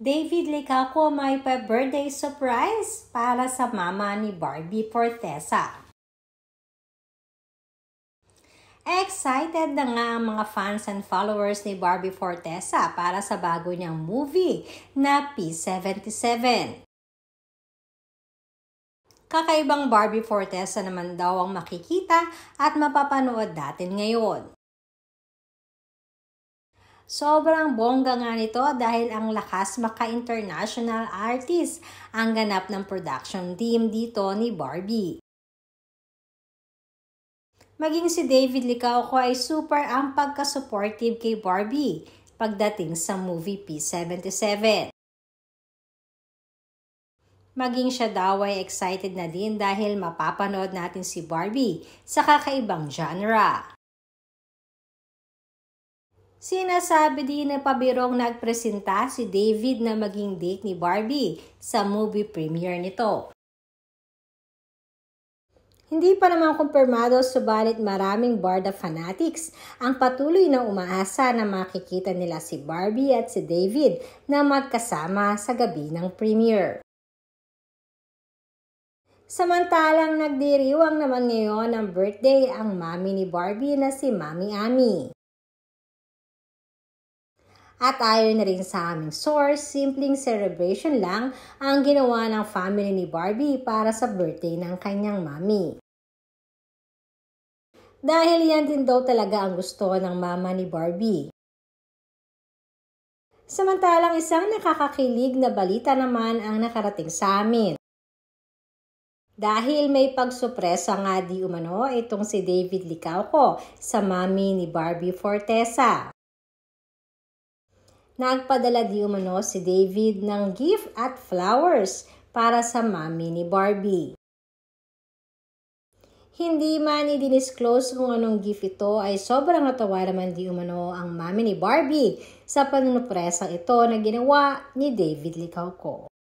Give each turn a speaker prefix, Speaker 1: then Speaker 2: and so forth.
Speaker 1: David Licauco may pa-birthday surprise para sa mama ni Barbie Fortesa. Excited na nga ang mga fans and followers ni Barbie Fortesa para sa bago niyang movie na P77. Kakaibang Barbie Fortesa naman daw ang makikita at mapapanood natin ngayon. Sobrang bongga nga nito dahil ang lakas maka-international artist ang ganap ng production team dito ni Barbie. Maging si David Licauco ay super ang pagka-supportive kay Barbie pagdating sa movie P77. Maging siya daw ay excited na din dahil mapapanood natin si Barbie sa kakaibang genre. Sinasabi din na pabirong nagpresenta si David na maging date ni Barbie sa movie premiere nito. Hindi pa naman kumpirmado subalit maraming Barda fanatics ang patuloy na umaasa na makikita nila si Barbie at si David na magkasama sa gabi ng premiere. Samantalang nagdiriwang naman ngayon ng birthday ang mami ni Barbie na si Mami Ami. At ayon na rin sa aming source, simpleng celebration lang ang ginawa ng family ni Barbie para sa birthday ng kanyang mami. Dahil yan din daw talaga ang gusto ng mama ni Barbie. Samantalang isang nakakakilig na balita naman ang nakarating sa amin. Dahil may pagsupresa nga di umano itong si David Licauco sa mami ni Barbie Fortesa. Nagpadala di umano si David ng gift at flowers para sa mami ni Barbie. Hindi man i-disclose kung anong gift ito ay sobrang natawa naman di umano ang mami ni Barbie sa panunupresang ito na ginawa ni David Licauco.